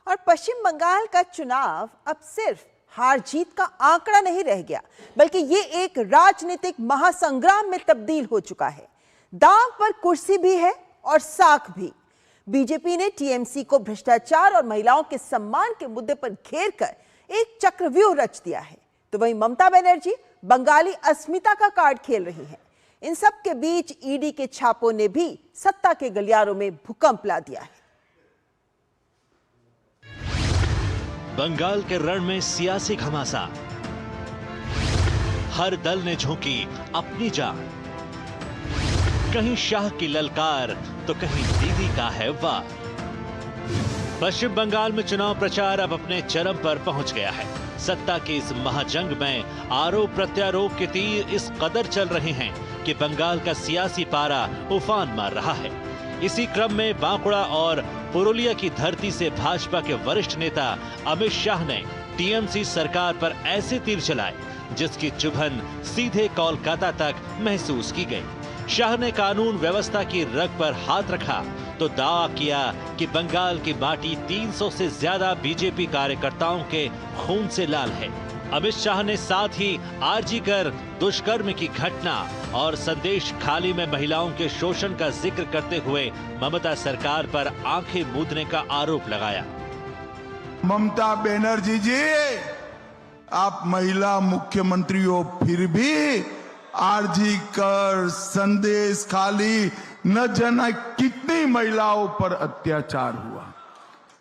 और पश्चिम बंगाल का चुनाव अब सिर्फ हार जीत का आंकड़ा नहीं रह गया, बल्कि ये एक राजनीतिक महासंग्राम में तब्दील हो चुका है। दांव पर कुर्सी भी है और साख भी। बीजेपी ने टीएमसी को भ्रष्टाचार और महिलाओं के सम्मान के मुद्दे पर घेर कर एक चक्रव्यूह रच दिया है, तो वहीं ममता बनर्जी बंगाली अस्मिता का कार्ड खेल रही हैं। इन सब के बीच ईडी के छापों ने भी सत्ता के गलियारों में भूकंप ला दिया है। बंगाल के रण में सियासी घमासान, हर दल ने झोंकी अपनी जान। कहीं शाह की ललकार तो कहीं दीदी का है वार। पश्चिम बंगाल में चुनाव प्रचार अब अपने चरम पर पहुंच गया है। सत्ता की इस महाजंग में आरोप प्रत्यारोप के तीर इस कदर चल रहे हैं कि बंगाल का सियासी पारा उफान मार रहा है। इसी क्रम में बांकुड़ा और पुरुलिया की धरती से भाजपा के वरिष्ठ नेता अमित शाह ने टीएमसी सरकार पर ऐसे तीर चलाए जिसकी चुभन सीधे कोलकाता तक महसूस की गई। शाह ने कानून व्यवस्था की रग पर हाथ रखा तो दावा किया कि बंगाल की माटी 300 से ज्यादा बीजेपी कार्यकर्ताओं के खून से लाल है। अमित शाह ने साथ ही आरजी कर दुष्कर्म की घटना और संदेश खाली में महिलाओं के शोषण का जिक्र करते हुए ममता सरकार पर आंखें मूंदने का आरोप लगाया। ममता बनर्जी जी, आप महिला मुख्यमंत्री हो, फिर भी आरजी कर संदेश खाली न जाना कितनी महिलाओं पर अत्याचार हुआ।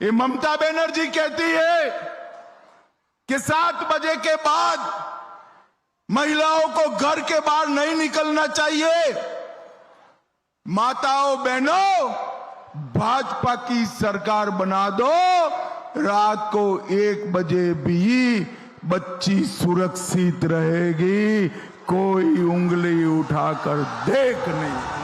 ये ममता बनर्जी कहती है कि 7 बजे के बाद महिलाओं को घर के बाहर नहीं निकलना चाहिए। माताओं बहनों, भाजपा की सरकार बना दो, रात को 1 बजे भी बच्ची सुरक्षित रहेगी, कोई उंगली उठाकर देख नहीं।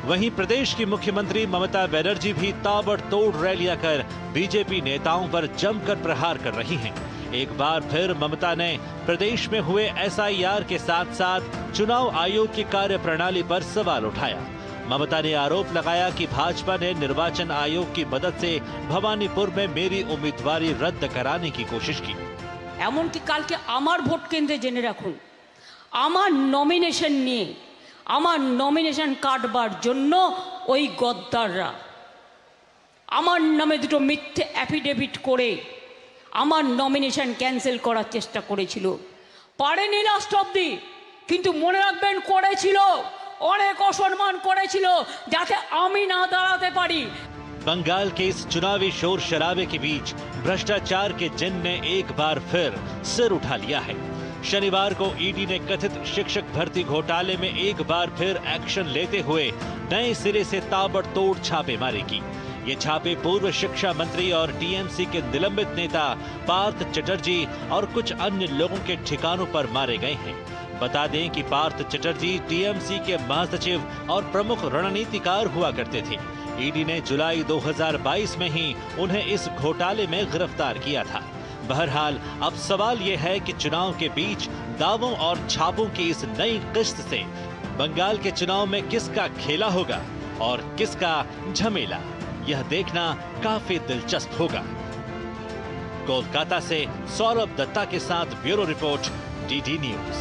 वहीं प्रदेश की मुख्यमंत्री ममता बनर्जी भी ताबड़तोड़ रैलियां कर बीजेपी नेताओं पर जमकर प्रहार कर रही हैं। एक बार फिर ममता ने प्रदेश में हुए एसआईआर के साथ साथ चुनाव आयोग की कार्यप्रणाली पर सवाल उठाया। ममता ने आरोप लगाया कि भाजपा ने निर्वाचन आयोग की मदद से भवानीपुर में मेरी उम्मीदवारी रद्द कराने की कोशिश की। এমনকি কালকে আমার ভোট কেন্দ্রে জেনে রাখুন, আমার নমিনেশন নিয়ে আমার নমিনেশন কাটবার জন্য ওই গদ্দাররা আমার নামে দুটো মিথ্যে অ্যাফিডেভিট করে আমার নমিনেশন ক্যান্সেল করার চেষ্টা করেছিল। পারেনি লাস্ট অবধি, কিন্তু মনে রাখবেন করেছিল, অনেক অসম্মান করেছিল যাতে আমি না দাঁড়াতে পারি। बंगाल के इस चुनावी शोर शराबे के बीच भ्रष्टाचार के जिन ने एक बार फिर सिर उठा लिया है। शनिवार को ईडी ने कथित शिक्षक भर्ती घोटाले में एक बार फिर एक्शन लेते हुए नए सिरे से ताबड़तोड़ छापेमारी की। ये छापे पूर्व शिक्षा मंत्री और टीएमसी के निलंबित नेता पार्थ चटर्जी और कुछ अन्य लोगों के ठिकानों पर मारे गए हैं। बता दें कि पार्थ चटर्जी टीएमसी के महासचिव और प्रमुख रणनीतिकार हुआ करते थे। ईडी ने जुलाई 2022 में ही उन्हें इस घोटाले में गिरफ्तार किया था। बहरहाल अब सवाल यह है कि चुनाव के बीच दावों और छापों की इस नई किस्त से बंगाल के चुनाव में किसका खेला होगा और किसका झमेला, यह देखना काफी दिलचस्प होगा। कोलकाता से सौरभ दत्ता के साथ ब्यूरो रिपोर्ट, डीडी न्यूज।